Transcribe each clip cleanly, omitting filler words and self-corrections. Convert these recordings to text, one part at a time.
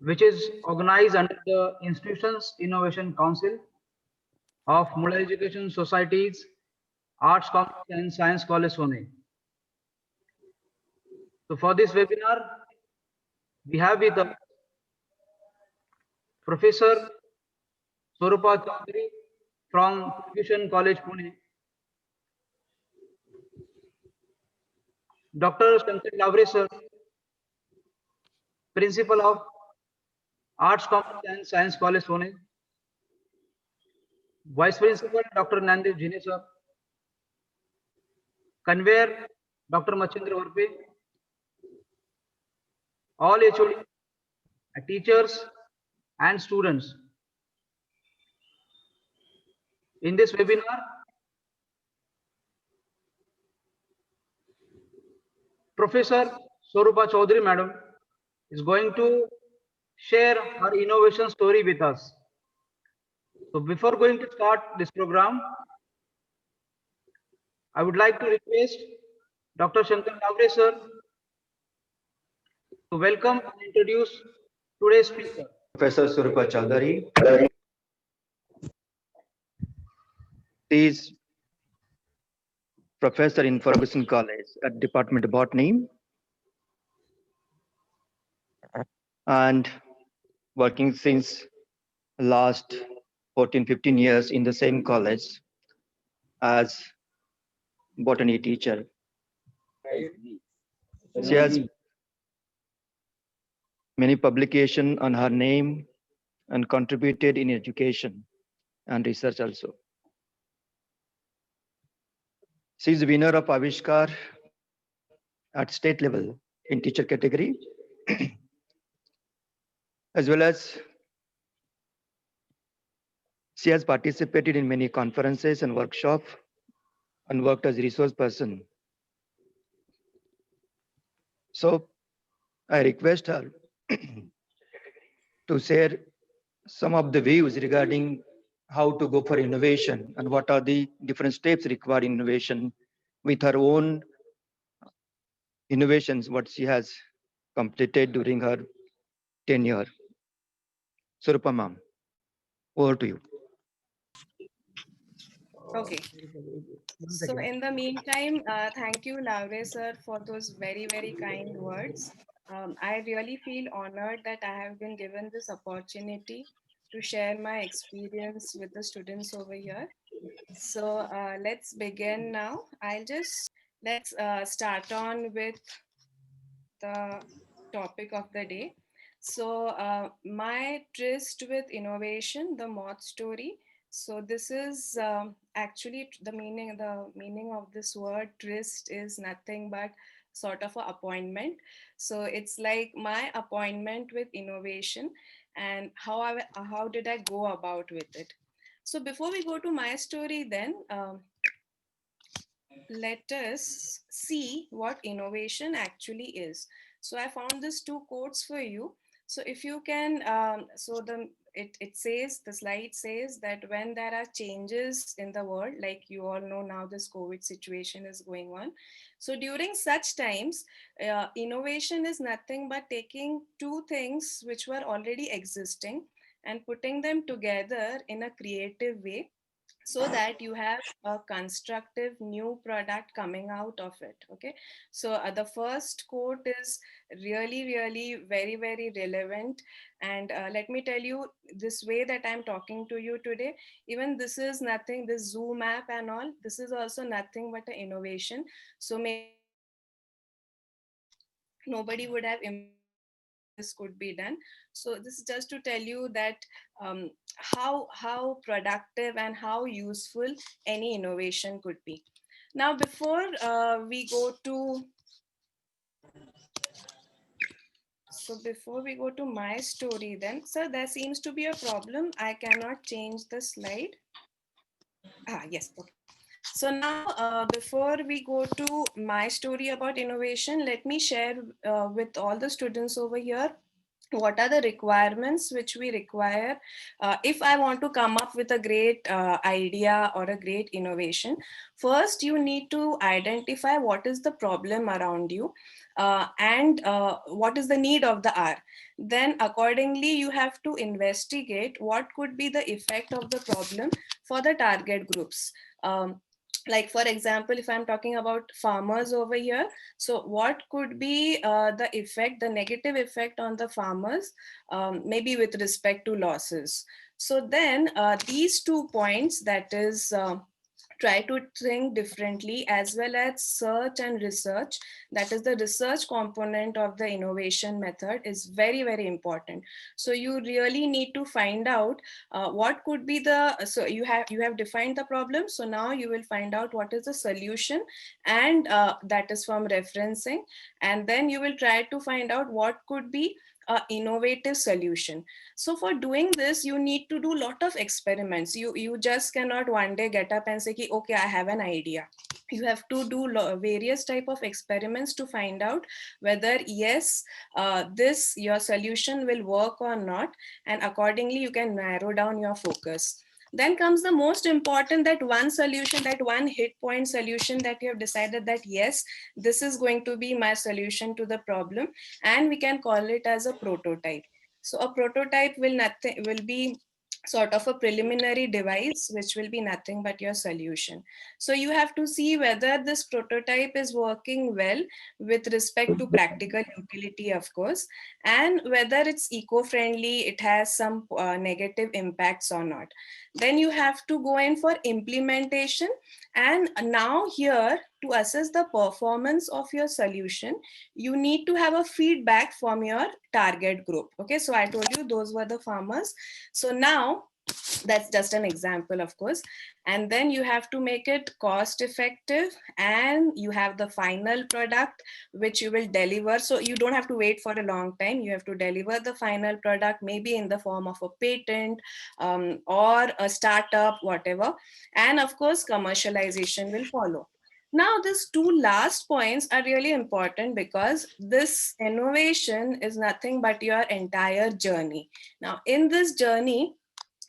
which is organized under the Institutions Innovation Council of Model Education Societies, Arts Commerce and Science College, Pune. So for this webinar, we have with us Professor Swarupa Chaudhary from Ferguson College, Pune, Dr. Shankar Lavre sir, Principal of Arts, Commerce and Science College, Pune, Vice Principal Dr. Nandeep Jine sir, Conveyor Dr. Machindra Varpe, all HOD, teachers and students. In this webinar, Professor Swarupa Chaudhary madam is going to share her innovation story with us. So before going to start this program, I would like to request Dr. Shankar Lavre sir to welcome and introduce today's speaker. Professor Surupa Chaudhary. He is professor in Ferguson College at Department of Botany and working since last 14-15 years in the same college as botany teacher. She has many publications on her name and contributed in education and research also. She is the winner of Avishkar at state level in teacher category, as well as she has participated in many conferences and workshops and worked as a resource person. So I request her to share some of the views regarding how to go for innovation and what are the different steps required in innovation with her own innovations, what she has completed during her tenure. Surupa ma'am, over to you. Okay. So in the meantime, thank you, Lavre sir, for those very, very kind words. I really feel honored that I have been given this opportunity to share my experience with the students over here. So let's begin now. Let's start on with the topic of the day. So my tryst with innovation, the moth story. So this is actually the meaning. The meaning of this word tryst is nothing but sort of an appointment. So it's like my appointment with innovation and how did I go about with it. So before we go to my story, then let us see what innovation actually is. So I found these two quotes for you. So if you can, it says, the slide says that when there are changes in the world, like you all know now this COVID situation is going on. So during such times, innovation is nothing but taking two things which were already existing and putting them together in a creative way so that you have a constructive new product coming out of it. Okay, so the first quote is really very very relevant, and let me tell you, this way that I'm talking to you today, even this is nothing, this Zoom app and all, this is also nothing but an innovation. So nobody would have this could be done. So this is just to tell you that how productive and how useful any innovation could be. Now before we go to my story, then sir, there seems to be a problem. I cannot change the slide. Yes, okay. So now, before we go to my story about innovation, let me share with all the students over here what are the requirements which we require if I want to come up with a great idea or a great innovation. First, you need to identify what is the problem around you and what is the need of the hour. Then accordingly, you have to investigate what could be the effect of the problem for the target groups. Like for example, if I'm talking about farmers over here, so what could be the effect, the negative effect on the farmers, maybe with respect to losses. So then these 2 points, that is try to think differently, as well as search and research, that is the research component of the innovation method, is very, very important. So you really need to find out what could be the, so you have defined the problem, so now you will find out what is the solution, and that is from referencing, and then you will try to find out what could be a innovative solution. So for doing this, you need to do a lot of experiments. You just cannot one day get up and say, okay, I have an idea. You have to do various type of experiments to find out whether yes, this your solution will work or not, and accordingly you can narrow down your focus. Then comes the most important, that one solution, that one hit point solution that you have decided that yes, this is going to be my solution to the problem, and we can call it as a prototype. So a prototype will be sort of a preliminary device which will be nothing but your solution. So you have to see whether this prototype is working well with respect to practical utility, of course, and whether it's eco-friendly, it has some negative impacts or not. Then you have to go in for implementation. And now here, to assess the performance of your solution, you need to have a feedback from your target group. Okay, so I told you those were the farmers. So now that's just an example, of course. And then you have to make it cost effective, and you have the final product which you will deliver. So you don't have to wait for a long time. You have to deliver the final product, maybe in the form of a patent or a startup, whatever. And of course, commercialization will follow. Now, these two last points are really important, because this innovation is nothing but your entire journey. Now, in this journey,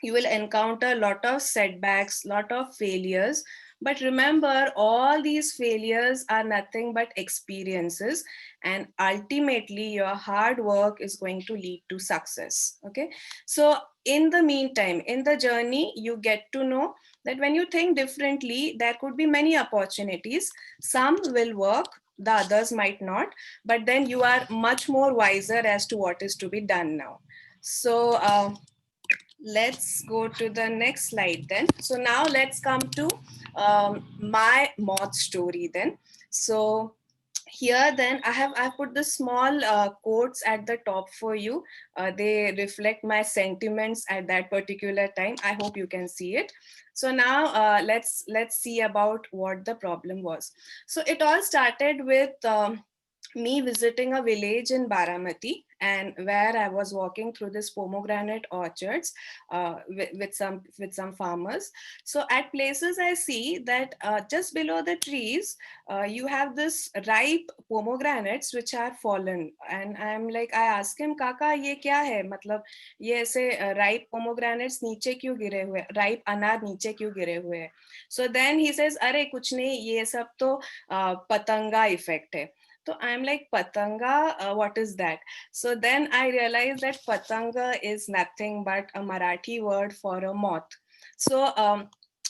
you will encounter a lot of setbacks, lot of failures. But remember, all these failures are nothing but experiences, and ultimately your hard work is going to lead to success. Okay, so in the meantime, in the journey, you get to know that when you think differently, there could be many opportunities. Some will work, the others might not, but then you are much more wiser as to what is to be done now. So let's go to the next slide then. So now let's come to my moth story then. So here then I put the small quotes at the top for you. They reflect my sentiments at that particular time. I hope you can see it. So now let's see about what the problem was. So it all started with me visiting a village in Baramati, and where I was walking through this pomegranate orchards with some farmers. So at places I see that just below the trees, you have this ripe pomegranates which are fallen, and I'm like, I ask him, Kaka, ye kya hai? Matlab, ye aise ripe pomegranates niche क्यों गिरे हुए, ripe अनार नीचे क्यों गिरे हुए हैं? So then he says, अरे कुछ नहीं, ये सब तो पतंगा इफेक्ट है. So I'm like, Patanga, what is that? So then I realized that Patanga is nothing but a Marathi word for a moth. So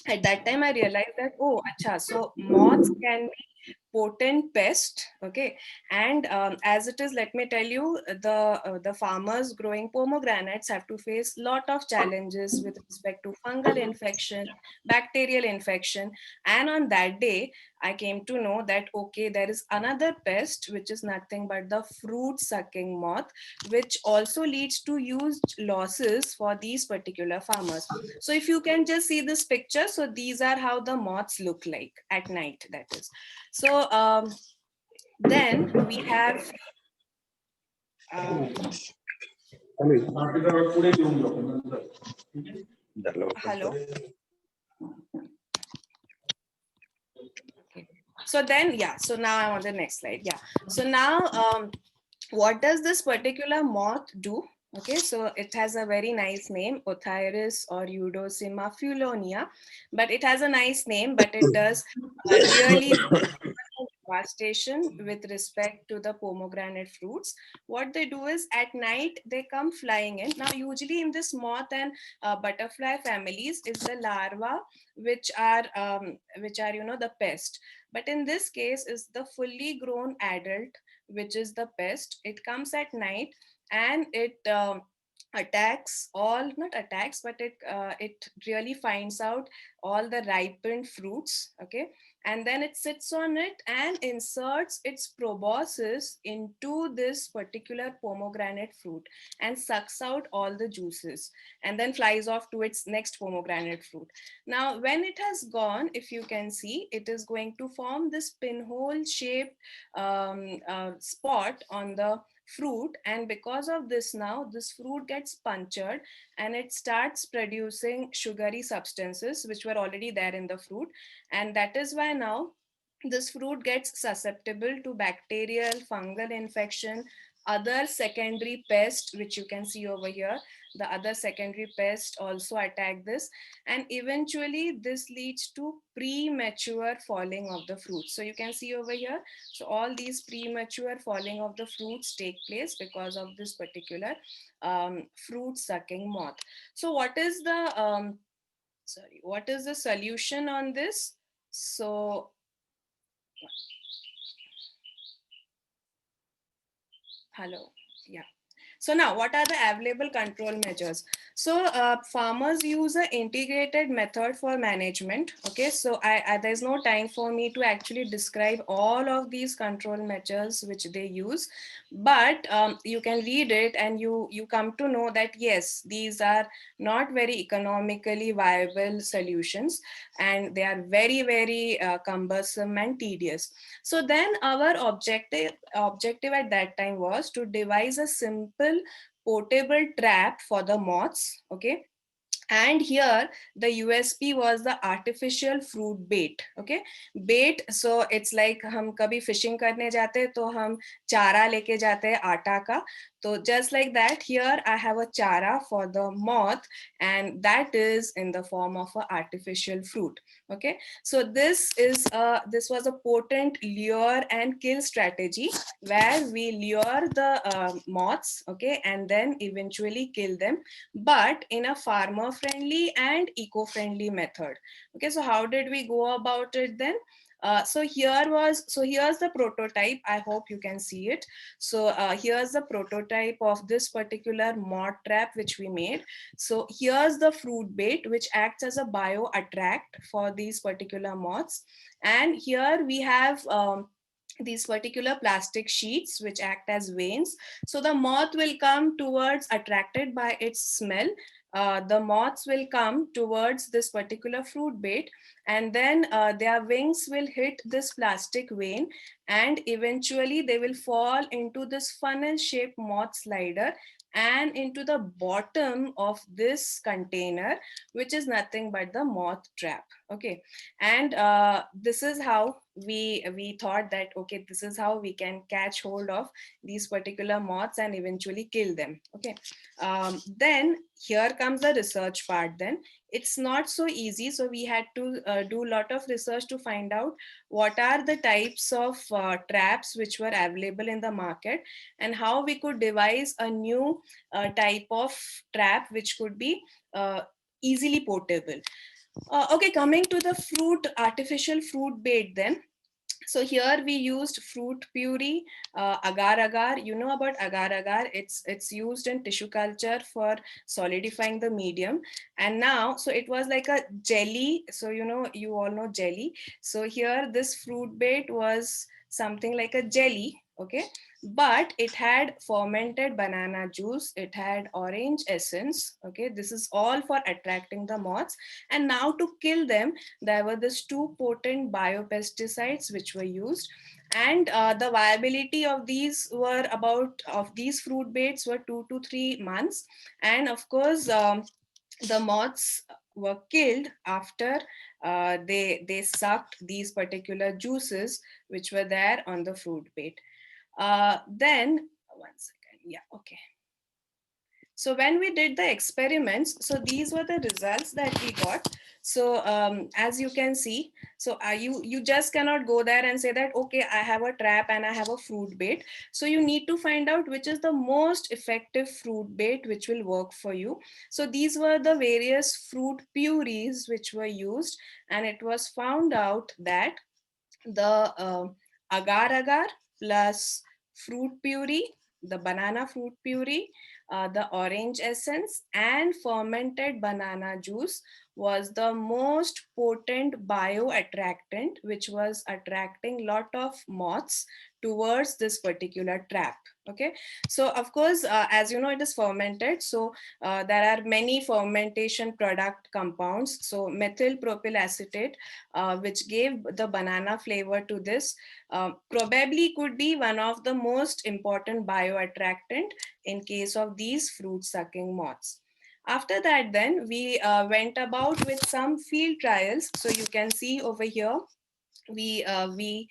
at that time I realized that, oh, acha, so moths can be potent pest. Okay, and as it is, let me tell you, the farmers growing pomegranates have to face lot of challenges with respect to fungal infection, bacterial infection. And on that day I came to know that, okay, there is another pest which is nothing but the fruit sucking moth, which also leads to huge losses for these particular farmers. So if you can just see this picture, so these are how the moths look like at night, that is. So then we have hello. Okay. So then, yeah, so now I'm on the next slide. Yeah. So now what does this particular moth do? Okay, so it has a very nice name, Othyrus or Eudosima fulonia, but it has a nice name, but it does really devastation with respect to the pomegranate fruits. What they do is at night they come flying in. Now, usually in this moth and butterfly families is the larva, which are the pest. But in this case, is the fully grown adult, which is the pest. It comes at night and it attacks all, not attacks, but it really finds out all the ripened fruits. Okay, and then it sits on it and inserts its proboscis into this particular pomegranate fruit and sucks out all the juices and then flies off to its next pomegranate fruit. Now, when it has gone, if you can see, it is going to form this pinhole shaped spot on the fruit, and because of this, now this fruit gets punctured and it starts producing sugary substances which were already there in the fruit, and that is why now this fruit gets susceptible to bacterial, fungal infection, other secondary pests, which you can see over here. The other secondary pests also attack this, and eventually this leads to premature falling of the fruit. So you can see over here, so all these premature falling of the fruits take place because of this particular fruit sucking moth. So what is the solution on this? So hello, yeah. So now, what are the available control measures? So farmers use an integrated method for management. Okay, so there's no time for me to actually describe all of these control measures which they use, but you can read it and you come to know that yes, these are not very economically viable solutions, and they are very very cumbersome and tedious. So then our objective at that time was to devise a simple portable trap for the moths. Okay, and here the USP was the artificial fruit bait. Okay, bait, so it's like हम कभी fishing करने जाते हैं तो हम चारा लेके जाते हैं आटा का, so just like that, here I have a chara for the moth, and that is in the form of an artificial fruit. Okay, so this was a potent lure and kill strategy where we lure the moths, okay, and then eventually kill them, but in a farmer friendly and eco friendly method. Okay, so how did we go about it then? Here's the prototype. I hope you can see it. So here's the prototype of this particular moth trap which we made. So here's the fruit bait which acts as a bio attract for these particular moths, and here we have these particular plastic sheets which act as veins. So the moth will come towards, attracted by its smell, the moths will come towards this particular fruit bait, and then their wings will hit this plastic vein, and eventually they will fall into this funnel shaped moth slider and into the bottom of this container, which is nothing but the moth trap. Okay, and this is how we thought that okay, this is how we can catch hold of these particular moths and eventually kill them. Okay, then here comes the research part. Then it's not so easy, so we had to do a lot of research to find out what are the types of traps which were available in the market and how we could devise a new type of trap which could be easily portable. Okay, coming to the artificial fruit bait then. So here we used fruit puree, agar agar. You know about agar agar? It's used in tissue culture for solidifying the medium. And now, so it was like a jelly. So you all know jelly. So here this fruit bait was something like a jelly. Okay, but it had fermented banana juice. It had orange essence. Okay, this is all for attracting the moths. And now to kill them, there were these two potent biopesticides which were used, and the viability of these fruit baits were 2 to 3 months, and of course the moths were killed after they sucked these particular juices which were there on the fruit bait. Then One second. Yeah, okay. So when we did the experiments, so these were the results that we got. So as you can see, so you just cannot go there and say that, okay, I have a trap and I have a fruit bait. So you need to find out which is the most effective fruit bait which will work for you. So these were the various fruit purees which were used, and it was found out that the agar agar plus fruit puree, the banana fruit puree, the orange essence, and fermented banana juice was the most potent bioattractant, which was attracting lot of moths towards this particular trap. Okay, so of course, as you know, it is fermented. So there are many fermentation product compounds. So methyl propyl acetate, which gave the banana flavor to this, probably could be one of the most important bioattractant in case of these fruit sucking moths. After that, then we went about with some field trials. So you can see over here, we uh, we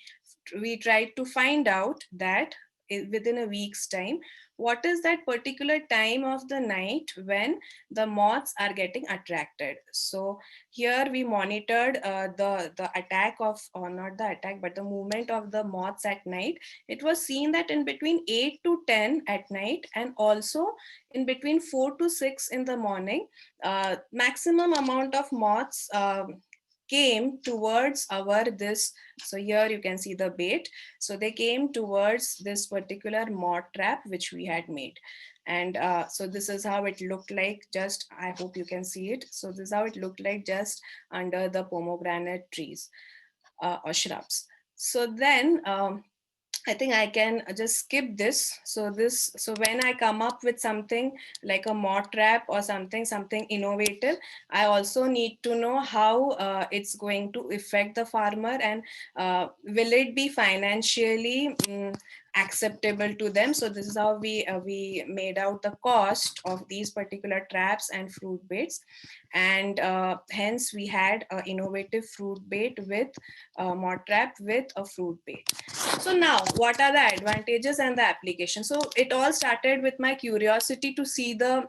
we tried to find out that within a week's time, what is that particular time of the night when the moths are getting attracted. So here we monitored the attack of, or not the attack, but the movement of the moths at night. It was seen that in between 8 to 10 at night, and also in between 4 to 6 in the morning, maximum amount of moths came towards our this. So here you can see the bait. So they came towards this particular moth trap which we had made. And so this is how it looked like. Just, I hope you can see it. So this is how it looked like just under the pomegranate trees or shrubs. So then I think I can just skip this. So this, so when I come up with something like a moth trap or something innovative, I also need to know how it's going to affect the farmer, and will it be financially acceptable to them. So this is how we made out the cost of these particular traps and fruit baits, and hence we had an innovative fruit bait with a moth trap with a fruit bait. So now, what are the advantages and the application? So it all started with my curiosity to see the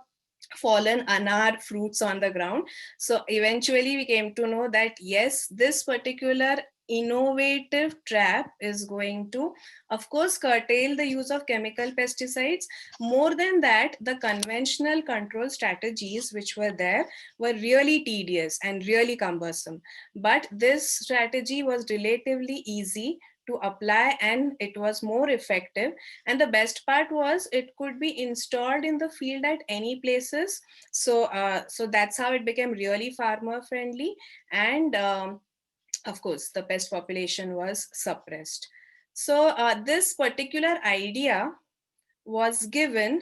fallen anar fruits on the ground. So eventually we came to know that yes, this particular innovative trap is going to, of course, curtail the use of chemical pesticides. More than that, the conventional control strategies which were there were really tedious and really cumbersome. But this strategy was relatively easy to apply, and it was more effective. And the best part was it could be installed in the field at any places. So so that's how it became really farmer friendly. And of course the pest population was suppressed. So this particular idea was given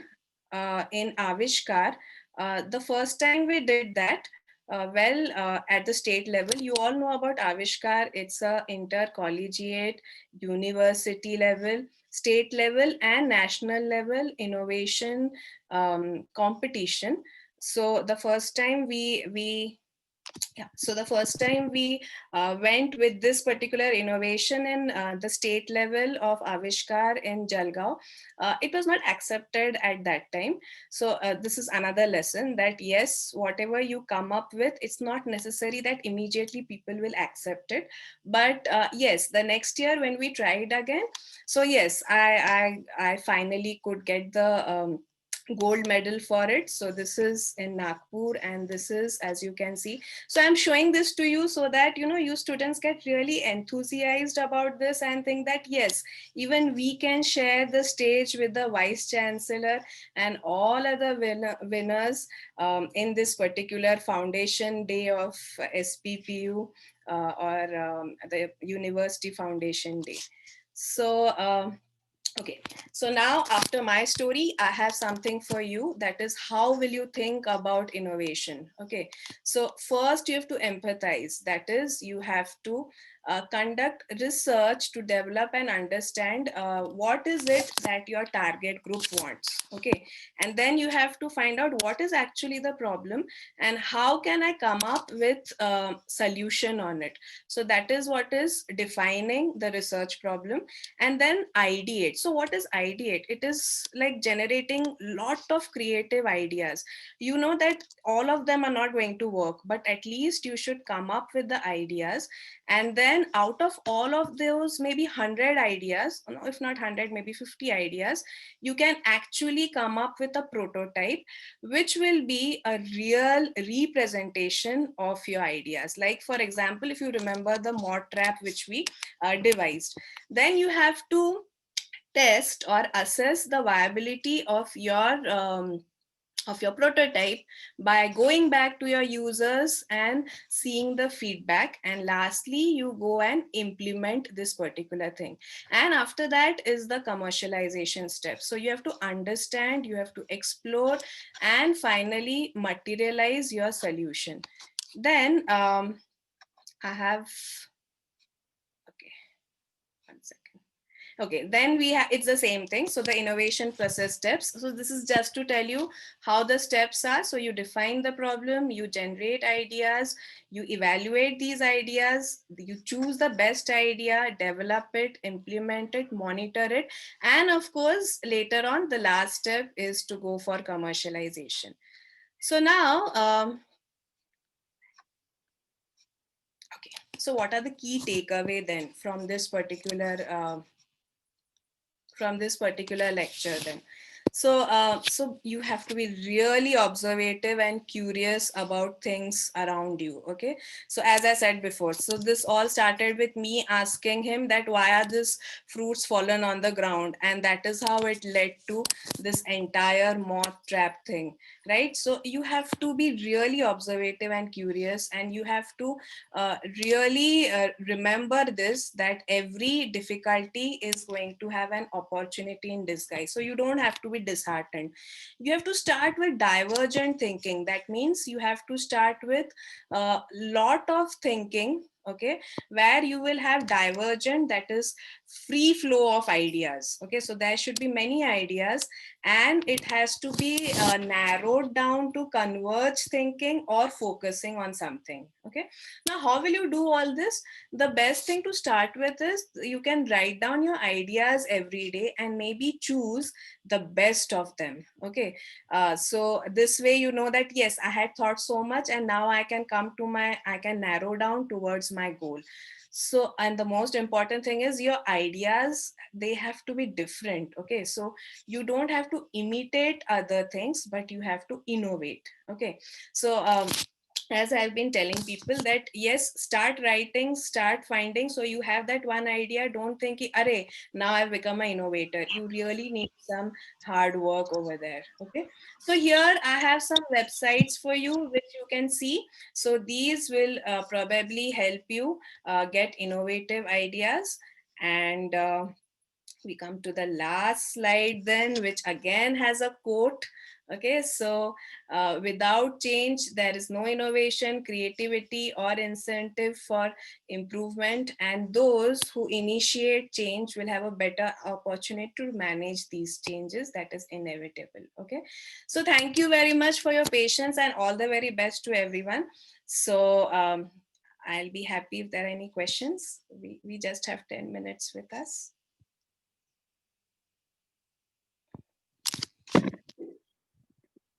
in Avishkar. The first time we did that, at the state level, you all know about Avishkar. It's a intercollegiate, university level, state level, and national level innovation competition. So the first time we yeah, so the first time we went with this particular innovation in the state level of Avishkar in Jalgaon, it was not accepted at that time. So this is another lesson that yes, whatever you come up with, it's not necessary that immediately people will accept it. But yes, the next year when we tried again, so yes, I finally could get the gold medal for it. So this is in Nagpur, and this is, as you can see, so I'm showing this to you so that you students get really enthusiased about this and think that yes, even we can share the stage with the vice chancellor and all other winners in this particular foundation day of SPPU or the University Foundation Day. So okay, so now after my story, I have something for you, that is how will you think about innovation? Okay, so first you have to empathize, that is you have to conduct research to develop and understand what is it that your target group wants. Okay, and then you have to find out what is actually the problem and how can I come up with a solution on it. So that is what is defining the research problem. And then ideate. So what is ideate? It is like generating lot of creative ideas. You know that all of them are not going to work, but at least you should come up with the ideas. And then out of all of those, maybe 100 ideas, no, if not 100, maybe 50 ideas, you can actually come up with a prototype which will be a real representation of your ideas. Like for example, if you remember the moth trap which we devised, then you have to test or assess the viability of your prototype by going back to your users and seeing the feedback, and lastly you go and implement this particular thing. And after that is the commercialization step. So you have to understand, you have to explore, and finally materialize your solution. Then I have, okay, one second. Okay, then we have, it's the same thing. So the innovation process steps. So this is just to tell you how the steps are. So you define the problem, you generate ideas, you evaluate these ideas, you choose the best idea, develop it, implement it, monitor it. And of course, later on, the last step is to go for commercialization. So now, okay, so what are the key takeaway then from this particular lecture then? So you have to be really observative and curious about things around you. Okay, so as I said before, so this all started with me asking him that why are these fruits fallen on the ground, and that is how it led to this entire moth trap thing, right? So you have to be really observative and curious, and you have to really remember this, that every difficulty is going to have an opportunity in disguise. So you don't have to be disheartened. You have to start with divergent thinking. That means you have to start with a lot of thinking, okay, where you will have divergent, that is free flow of ideas. Okay, so there should be many ideas, and it has to be narrowed down to converge thinking or focusing on something. Okay, now how will you do all this? The best thing to start with is you can write down your ideas every day and maybe choose the best of them. Okay, so this way you know that yes, I had thought so much and now I can narrow down towards my goal. So, and the most important thing is your ideas, they have to be different. Okay, so you don't have to imitate other things, but you have to innovate. Okay, so as I've been telling people that yes, start writing, start finding. So you have that one idea, don't think, Arey, now I've become an innovator. You really need some hard work over there. Okay, so here I have some websites for you which you can see. So these will probably help you get innovative ideas. And we come to the last slide then, which again has a quote. Okay, so without change, there is no innovation, creativity, or incentive for improvement. And those who initiate change will have a better opportunity to manage these changes. That is inevitable. Okay, so thank you very much for your patience and all the very best to everyone. So I'll be happy if there are any questions. We just have 10 minutes with us.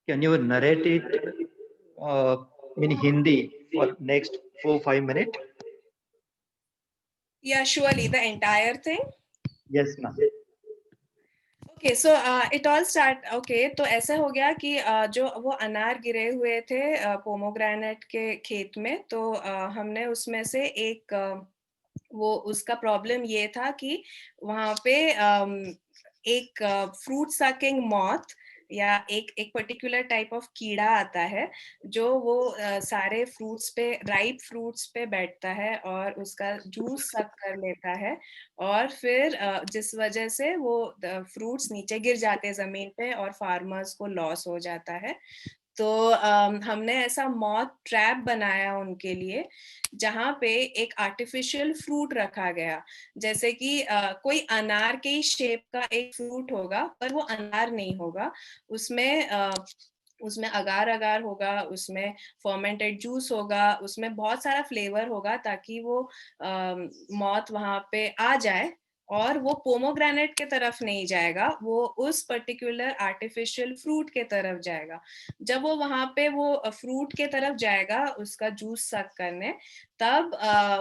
Can you narrate it in Hindi for next 4-5 minutes? Yeah, surely the entire thing. Yes, ma'am. Okay, so it all start. Okay, तो ऐसा हो गया कि जो वो अनार गिरे हुए थे पोमोग्रेनेट के खेत में, तो हमने उसमें से एक वो उसका प्रॉब्लम ये था कि वहां पे एक फ्रूट सकिंग मॉथ या एक पर्टिकुलर टाइप ऑफ कीड़ा आता है जो वो सारे फ्रूट्स पे, राइप फ्रूट्स पे बैठता है और उसका जूस सक कर लेता है, और फिर जिस वजह से वो फ्रूट्स नीचे गिर जाते हैं जमीन पे और फार्मर्स को लॉस हो जाता है. तो हमने ऐसा मॉथ ट्रैप बनाया उनके लिए, जहाँ पे एक आर्टिफिशियल फ्रूट रखा गया, जैसे कि कोई अनार के शेप का एक फ्रूट होगा, पर वो अनार नहीं होगा, उसमें अगार अगार होगा, उसमें फर्मेंटेड जूस होगा, उसमें बहुत सारा फ्लेवर होगा, ताकि वो मौत वहां पे आ जाए, और वो पोमोग्रेनेट के तरफ नहीं जाएगा, वो उस पर्टिकुलर आर्टिफिशियल फ्रूट के तरफ जाएगा। जब वो वहां पे वो फ्रूट के तरफ जाएगा उसका जूस सक करने, तब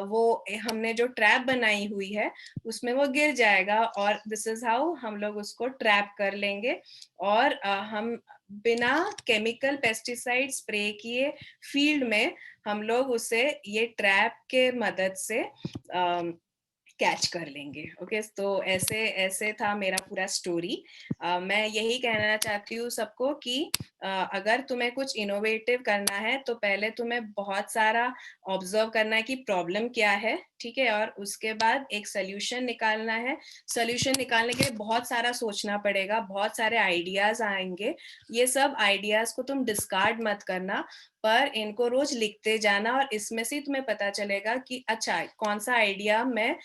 वो हमने जो ट्रैप बनाई हुई है उसमें वो गिर जाएगा, और दिस इज हाउ हम लोग उसको ट्रैप कर लेंगे। और हम बिना केमिकल पेस्टिसाइड स्प्रे किए फील्ड में हम लोग उसे ये ट्रैप के मदद से कैच कर लेंगे। ओके, तो ऐसे ऐसे था मेरा पूरा स्टोरी। मैं यही कहना चाहती हूँ सबको कि अगर तुम्हें कुछ इनोवेटिव करना है तो पहले तुम्हें बहुत सारा ऑब्जर्व करना है कि प्रॉब्लम क्या है, ठीक है, और उसके बाद एक सोल्यूशन निकालना है। सोल्यूशन निकालने के लिए बहुत सारा सोचना पड़ेगा, बहुत सारे आइडियाज आएंगे। ये सब आइडियाज को तुम डिस्कार्ड मत करना, पर इनको रोज लिखते जाना, और इसमें से तुम्हें पता चलेगा कि अच्छा कौन सा आइडिया मैं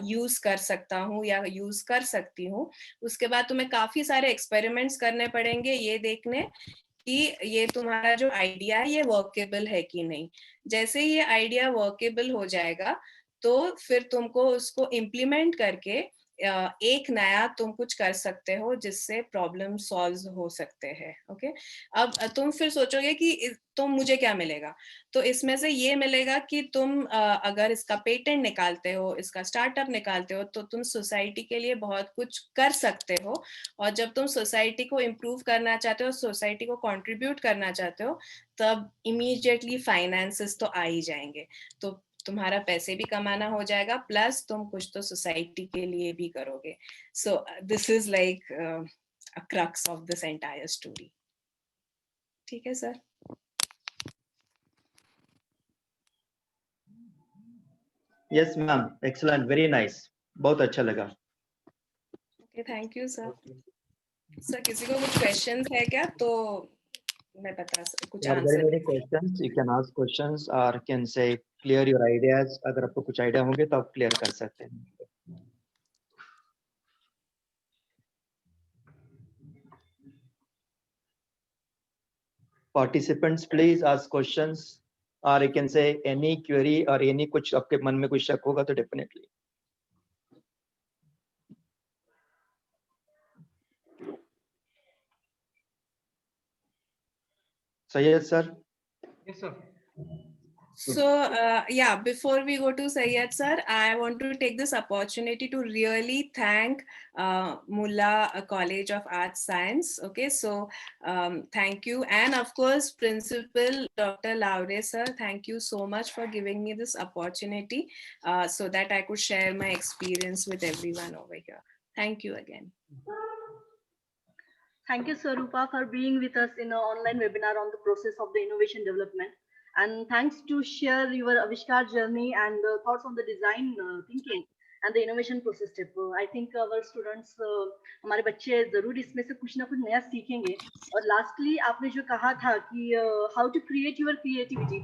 यूज कर सकता हूँ या यूज कर सकती हूँ। उसके बाद तुम्हें काफी सारे एक्सपेरिमेंट्स करने पड़ेंगे ये देखने कि ये तुम्हारा जो आइडिया है ये वर्केबल है कि नहीं। जैसे ही ये आइडिया वर्केबल हो जाएगा तो फिर तुमको उसको इम्प्लीमेंट करके एक नया तुम कुछ कर सकते हो जिससे प्रॉब्लम सॉल्व हो सकते हैं। ओके, अब तुम फिर सोचोगे कि तो मुझे क्या मिलेगा, तो इसमें से ये मिलेगा कि तुम अगर इसका पेटेंट निकालते हो, इसका स्टार्टअप निकालते हो, तो तुम सोसाइटी के लिए बहुत कुछ कर सकते हो। और जब तुम सोसाइटी को इम्प्रूव करना चाहते हो, सोसाइटी को कंट्रीब्यूट करना चाहते हो, तब इमीडिएटली फाइनेंसेस तो आ ही जाएंगे। तो तुम्हारा पैसे भी कमाना हो जाएगा, प्लस तुम कुछ तो सोसाइटी के लिए भी करोगे। So this is like a crux of this entire story. ठीक है sir? Yes, ma'am. Excellent. Very nice. बहुत अच्छा लगा. Okay, thank you sir. Sir किसी को कुछ क्वेश्चंस है क्या? तो मैं कुछ Are there answer any questions? You can ask questions or can say clear your ideas. अगर आपको कुछ आइडिया होंगे तो आप क्लियर कर सकते हैं. Participants, please ask questions or you can say any query or any कुछ आपके मन में कुछ शक होगा तो definitely. Sayyed sir. Yes, sir. So yeah, before we go to Sayyed sir, I want to take this opportunity to really thank Mulla College of Arts Science. Okay, so thank you, and of course Principal Dr. Laure sir, thank you so much for giving me this opportunity so that I could share my experience with everyone over here. Thank you again. Thank you, Swarupa, for being with us in an online webinar on the process of the innovation development. And thanks to share your Avishkar journey and thoughts on the design thinking and the innovation process step. I think our students, हमारे बच्चे जरूर इसमें से कुछ ना कुछ नया सीखेंगे. और lastly, आपने जो कहा था कि how to create your creativity,